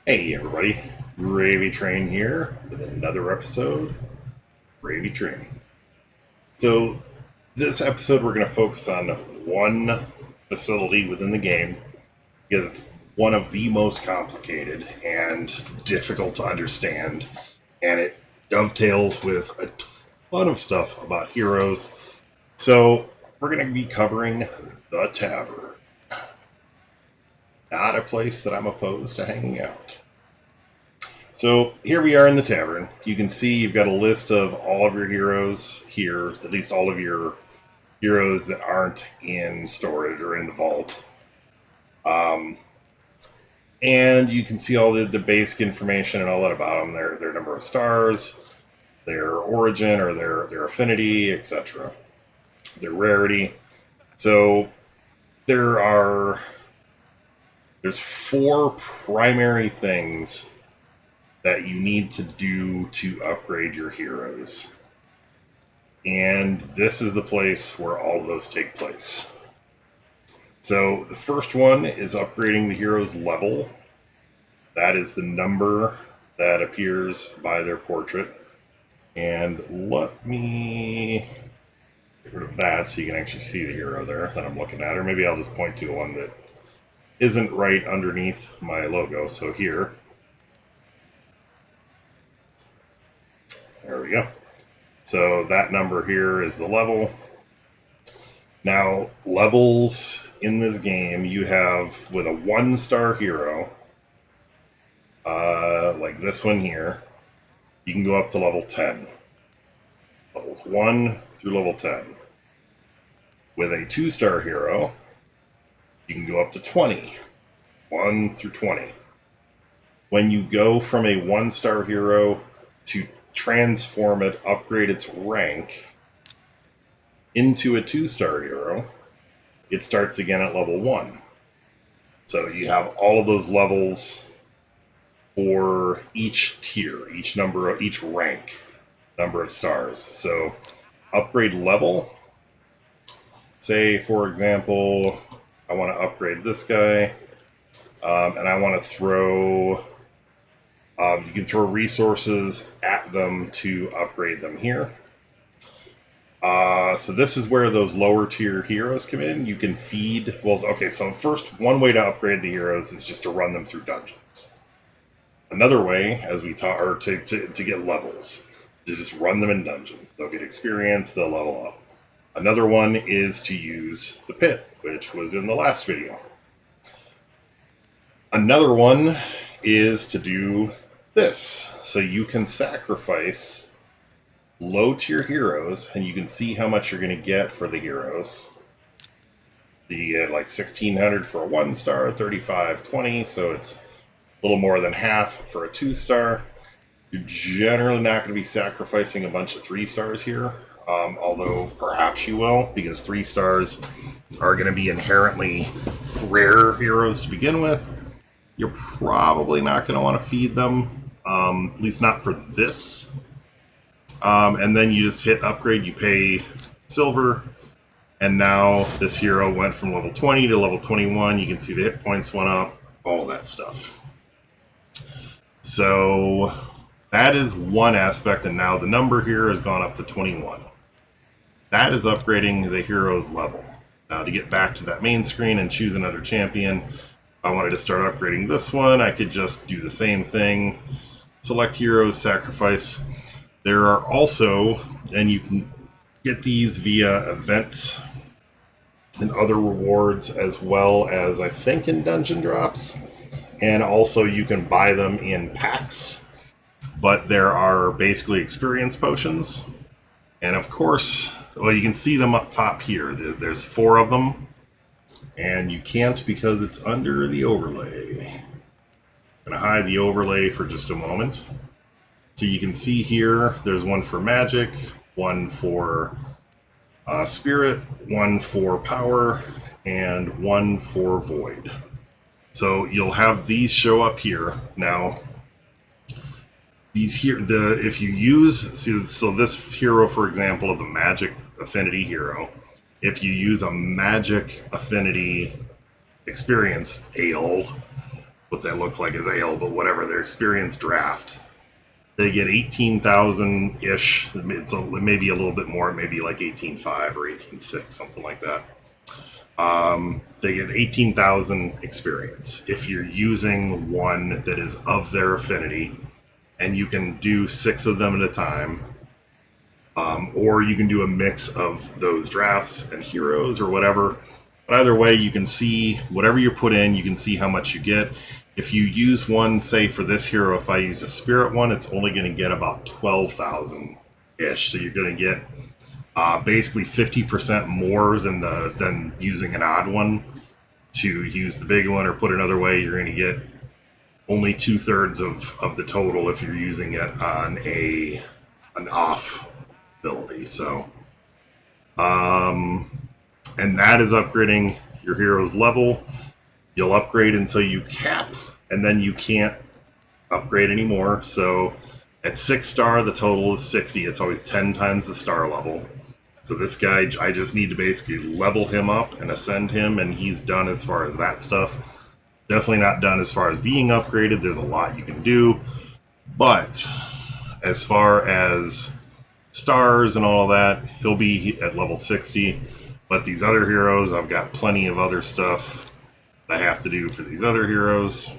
Hey everybody, GravyTrain here with another episode of GravyTraining. So this episode we're going to focus on one facility within the game because it's one of the most complicated and difficult to understand, and it dovetails with a ton of stuff about heroes. So we're going to be covering the Tavern. Not a place that I'm opposed to hanging out. So here we are in the tavern. You can see you've got a list of all of your heroes here, at least all of your heroes that aren't in storage or in the vault. And you can see all the basic information and all that about them, their number of stars, their origin or their affinity, etc. Their rarity. So there's 4 primary things that you need to do to upgrade your heroes. And this is the place where all of those take place. So the first one is upgrading the hero's level. That is the number that appears by their portrait. And let me get rid of that so you can actually see the hero there that I'm looking at. Or maybe I'll just point to one that isn't right underneath my logo. So here. There we go. So that number here is the level. Now, levels in this game, you have with a 1-star hero, like this one here, you can go up to level 10. Levels 1 through level 10. With a 2-star hero, you can go up to 20. 1 through 20. When you go from a 1-star hero to transform it, upgrade its rank into a 2-star hero, it starts again at level 1. So you have all of those levels for each tier, each rank, number of stars. So upgrade level. Say, for example, I want to upgrade this guy, and I want to throw... you can throw resources at them to upgrade them here. So this is where those lower tier heroes come in. You can feed... Well, okay, so first, one way to upgrade the heroes is just to run them through dungeons. Another way, as we talk, or to get levels, to just run them in dungeons. They'll get experience, they'll level up. Another one is to use the pit, which was in the last video. Another one is to do this. So you can sacrifice low tier heroes, and you can see how much you're going to get for the heroes. You get like 1,600 for a 1-star, 3520, so it's a little more than half for a 2-star. You're generally not going to be sacrificing a bunch of 3-stars here, although perhaps you will, because 3 stars are going to be inherently rare heroes to begin with. You're probably not going to want to feed them, at least not for this. And then you just hit upgrade, you pay silver, and now this hero went from level 20 to level 21. You can see the hit points went up, all of that stuff. So that is one aspect, and now the number here has gone up to 21. That is upgrading the hero's level. Now to get back to that main screen and choose another champion, if I wanted to start upgrading this one, I could just do the same thing. Select heroes, sacrifice. There are also, and you can get these via events and other rewards, as well as I think in dungeon drops. And also you can buy them in packs. But there are basically experience potions. And of course, well, you can see them up top here. There's 4 of them. And you can't because it's under the overlay. I'm going to hide the overlay for just a moment. So you can see here, there's one for magic, one for spirit, one for power, and one for void. So you'll have these show up here. Now, these here, if you use, so this hero, for example, is a magic affinity hero. If you use a magic affinity experience ale, what that look like as ale, but whatever, their experience draft. They get 18,000-ish. It's maybe a little bit more, maybe like 18.5 or 18.6, something like that. They get 18,000 experience if you're using one that is of their affinity, and you can do 6 of them at a time. Or you can do a mix of those drafts and heroes or whatever. But either way, you can see whatever you put in, you can see how much you get. If you use one, say for this hero, if I use a spirit one, it's only going to get about 12,000-ish. So you're going to get basically 50% more than using an odd one. To use the big one, or put another way, you're going to get only 2/3 of the total if you're using it on an off ability. So, and that is upgrading your hero's level. You'll upgrade until you cap, and then you can't upgrade anymore. So at 6 star, the total is 60. It's always 10 times the star level. So this guy, I just need to basically level him up and ascend him, and he's done as far as that stuff. Definitely not done as far as being upgraded. There's a lot you can do. But as far as stars and all that, he'll be at level 60. But these other heroes, I've got plenty of other stuff I have to do for these other heroes.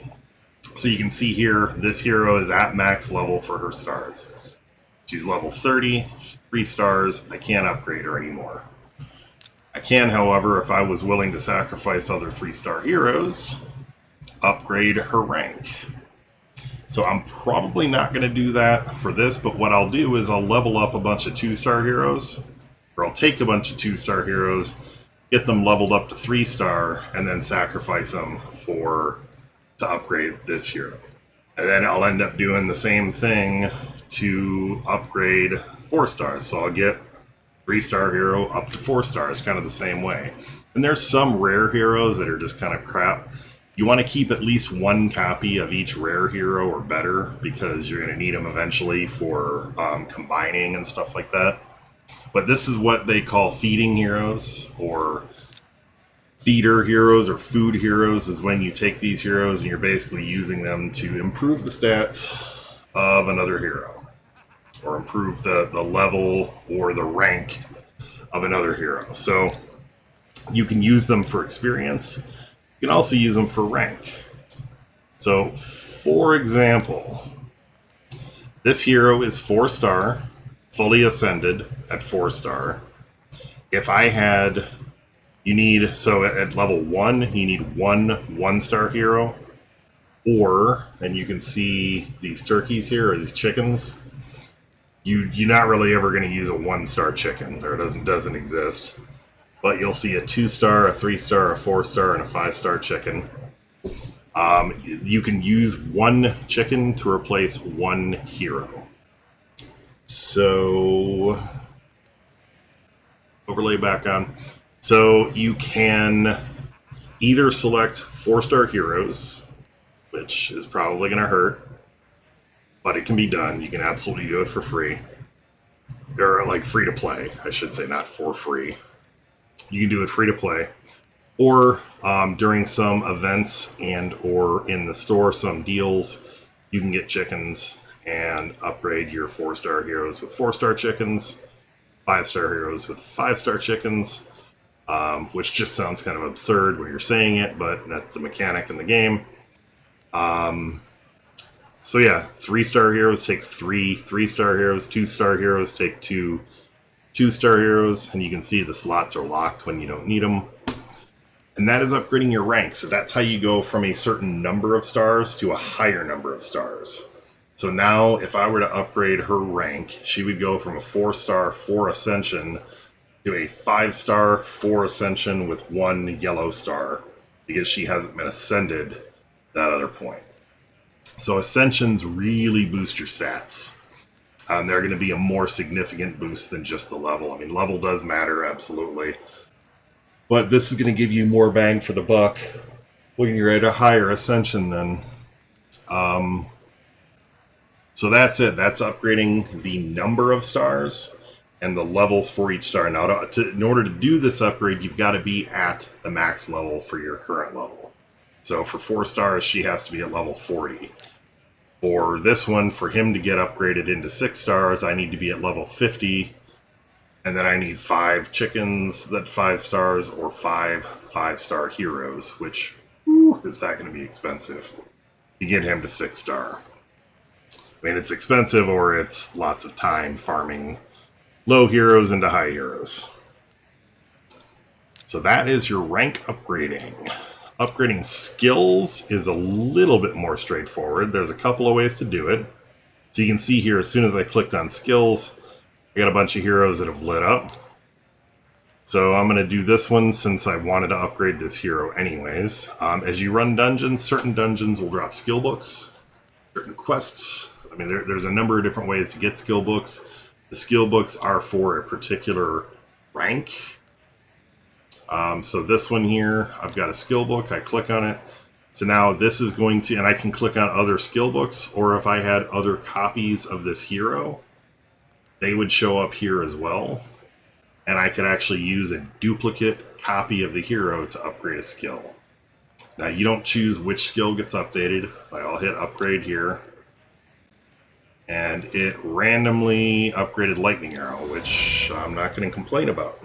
So you can see here, this hero is at max level for her stars. She's level 30, she's 3 stars. I can't upgrade her anymore. I can, however, if I was willing to sacrifice other 3-star heroes, upgrade her rank. So I'm probably not going to do that for this, but what I'll do is I'll level up a bunch of 2-star heroes, or I'll take a bunch of 2-star heroes, get them leveled up to 3-star, and then sacrifice them to upgrade this hero. And then I'll end up doing the same thing to upgrade 4 stars. So I'll get 3-star hero up to 4 stars, kind of the same way. And there's some rare heroes that are just kind of crap. You want to keep at least 1 copy of each rare hero or better, because you're going to need them eventually for combining and stuff like that. But this is what they call feeding heroes, or feeder heroes, or food heroes, is when you take these heroes and you're basically using them to improve the stats of another hero, or improve the level or the rank of another hero. So you can use them for experience. You can also use them for rank. So, for example, this hero is 4-star, fully ascended at 4-star. If I had, so at level 1, you need 1-star hero, or, and you can see these turkeys here, or these chickens, you're not really ever going to use a 1-star chicken. There doesn't exist. But you'll see a 2-star, a 3-star, a 4-star, and a 5-star chicken. You can use 1 chicken to replace 1 hero. So, overlay back on. So you can either select 4-star heroes, which is probably going to hurt, but it can be done. You can absolutely do it for free. They're like free to play, I should say, not for free. You can do it free to play, or during some events and or in the store, some deals, you can get chickens and upgrade your 4-star heroes with 4-star chickens, 5-star heroes with 5-star chickens, which just sounds kind of absurd when you're saying it, but that's the mechanic in the game. So yeah, 3-star heroes takes 3-star heroes, 2-star heroes take 2-star heroes, and you can see the slots are locked when you don't need them. And that is upgrading your rank. So that's how you go from a certain number of stars to a higher number of stars. So now if I were to upgrade her rank, she would go from a 4-star 4 ascension to a 5-star 4 ascension with 1 yellow star, because she hasn't been ascended at that other point. So ascensions really boost your stats. They're going to be a more significant boost than just the level. I mean, level does matter, absolutely. But this is going to give you more bang for the buck when you're at a higher ascension then. So that's it. That's upgrading the number of stars and the levels for each star. Now, in order to do this upgrade, you've got to be at the max level for your current level. So for 4 stars, she has to be at level 40. For this one, for him to get upgraded into 6 stars, I need to be at level 50. And then I need 5 chickens that 5 stars or 5 5-star heroes, which, is that going to be expensive to get him to 6 star? I mean, it's expensive, or it's lots of time farming low heroes into high heroes. So that is your rank upgrading. Upgrading skills is a little bit more straightforward. There's a couple of ways to do it. So you can see here, as soon as I clicked on skills, I got a bunch of heroes that have lit up. So I'm going to do this one since I wanted to upgrade this hero anyways. As you run dungeons, certain dungeons will drop skill books, certain quests. I mean, there's a number of different ways to get skill books. The skill books are for a particular rank. So this one here, I've got a skill book. I click on it. So now this is going to, and I can click on other skill books, or if I had other copies of this hero, they would show up here as well. And I could actually use a duplicate copy of the hero to upgrade a skill. Now you don't choose which skill gets updated. I'll hit upgrade here. And it randomly upgraded Lightning Arrow, which I'm not going to complain about.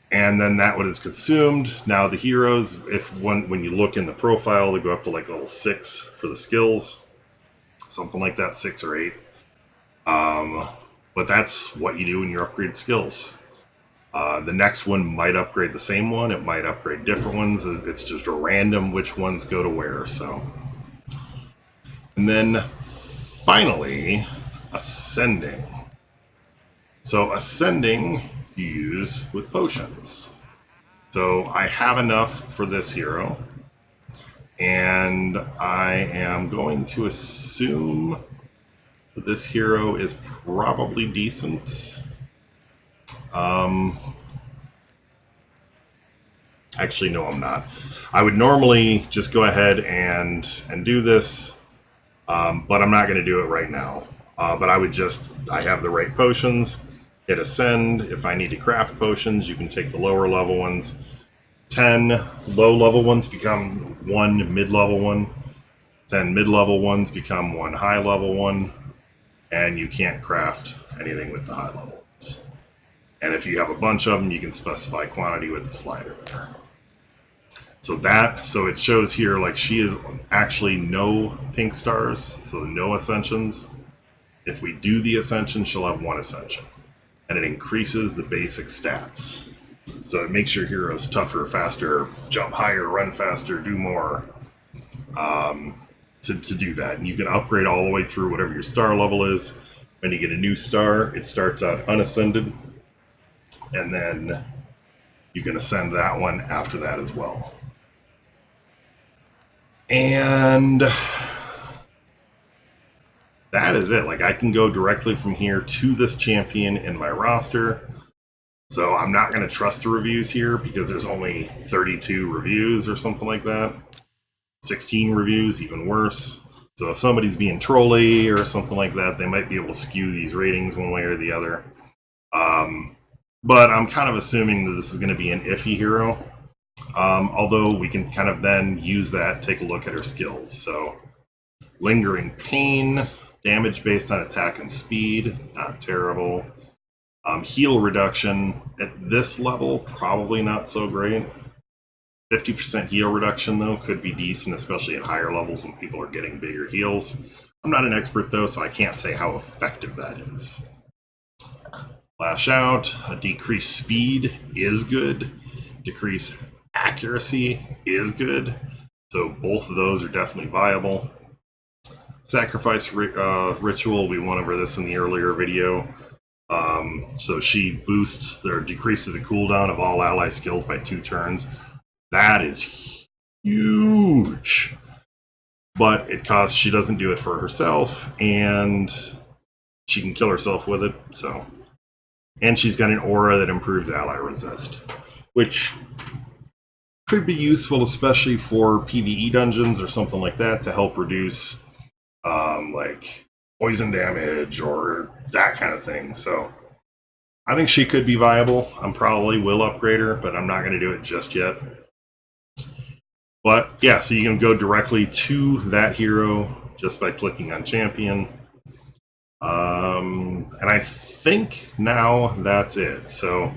And then that one is consumed. Now the heroes, when you look in the profile, they go up to like level 6 for the skills. Something like that, 6 or 8. But that's what you do when you upgrade skills. The next one might upgrade the same one. It might upgrade different ones. It's just a random which ones go to where. So, and then finally, ascending. So ascending you use with potions. So I have enough for this hero, and I am going to assume that this hero is probably decent. Actually, no, I'm not. I would normally just go ahead and do this, but I'm not going to do it right now. But I have the right potions. Hit ascend. If I need to craft potions, you can take the lower level ones. 10 low level ones become 1 mid level one. 10 mid level ones become 1 high level one. And you can't craft anything with the high level ones. And if you have a bunch of them, you can specify quantity with the slider there. So it shows here like she is actually no pink stars, so no ascensions. If we do the ascension, she'll have 1 ascension. And it increases the basic stats. So it makes your heroes tougher, faster, jump higher, run faster, do more. To do that. And you can upgrade all the way through whatever your star level is. When you get a new star, it starts out unascended. And then you can ascend that one after that as well. And that is it. Like, I can go directly from here to this champion in my roster. So I'm not going to trust the reviews here because there's only 32 reviews or something like that. 16 reviews, even worse. So if somebody's being trolly or something like that, they might be able to skew these ratings one way or the other. But I'm kind of assuming that this is going to be an iffy hero. Although we can kind of then use that, take a look at her skills. So lingering pain, damage based on attack and speed, not terrible. Heal reduction at this level, probably not so great. 50% heal reduction, though, could be decent, especially at higher levels when people are getting bigger heals. I'm not an expert, though, so I can't say how effective that is. Lash out, a decreased speed is good. Decreased accuracy is good. So both of those are definitely viable. Sacrifice ritual, we went over this in the earlier video. So she boosts or decreases the cooldown of all ally skills by 2 turns. That is huge. But she doesn't do it for herself, and she can kill herself with it. So, and she's got an aura that improves ally resist, which could be useful, especially for PvE dungeons or something like that, to help reduce like poison damage or that kind of thing. So I think she could be viable. I probably will upgrade her, but I'm not going to do it just yet. But yeah, so you can go directly to that hero just by clicking on champion. And I think now that's it. So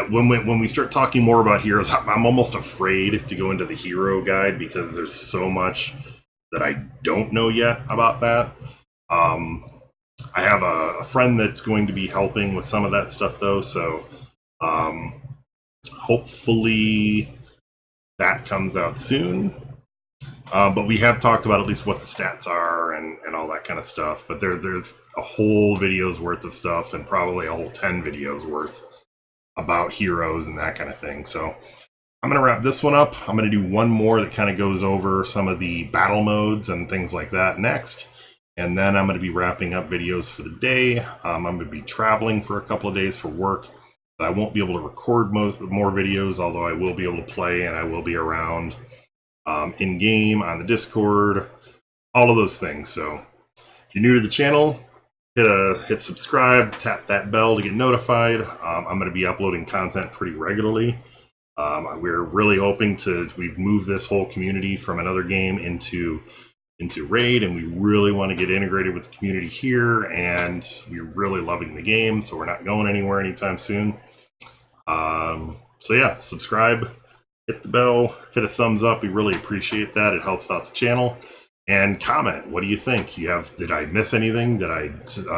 when we start talking more about heroes, I'm almost afraid to go into the hero guide because there's so much that I don't know yet about that. I have a friend that's going to be helping with some of that stuff though, so hopefully that comes out soon. But we have talked about at least what the stats are and all that kind of stuff. But there's a whole video's worth of stuff and probably a whole 10 videos worth about heroes and that kind of thing. So I'm going to wrap this one up. I'm going to do one more that kind of goes over some of the battle modes and things like that next. And then I'm going to be wrapping up videos for the day. I'm going to be traveling for a couple of days for work. I won't be able to record more videos, although I will be able to play and I will be around in-game, on the Discord, all of those things. So if you're new to the channel, hit subscribe, tap that bell to get notified. I'm going to be uploading content pretty regularly. We're really hoping we've moved this whole community from another game into Raid, and we really want to get integrated with the community here, and we're really loving the game, so we're not going anywhere anytime soon. So yeah, subscribe, hit the bell, hit a thumbs up. We really appreciate that. It helps out the channel. And comment. What do you think? Did I miss anything? Did I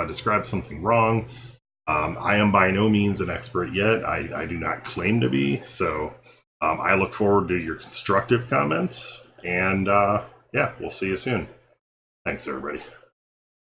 describe something wrong? I am by no means an expert yet. I do not claim to be. So I look forward to your constructive comments. And yeah, we'll see you soon. Thanks, everybody.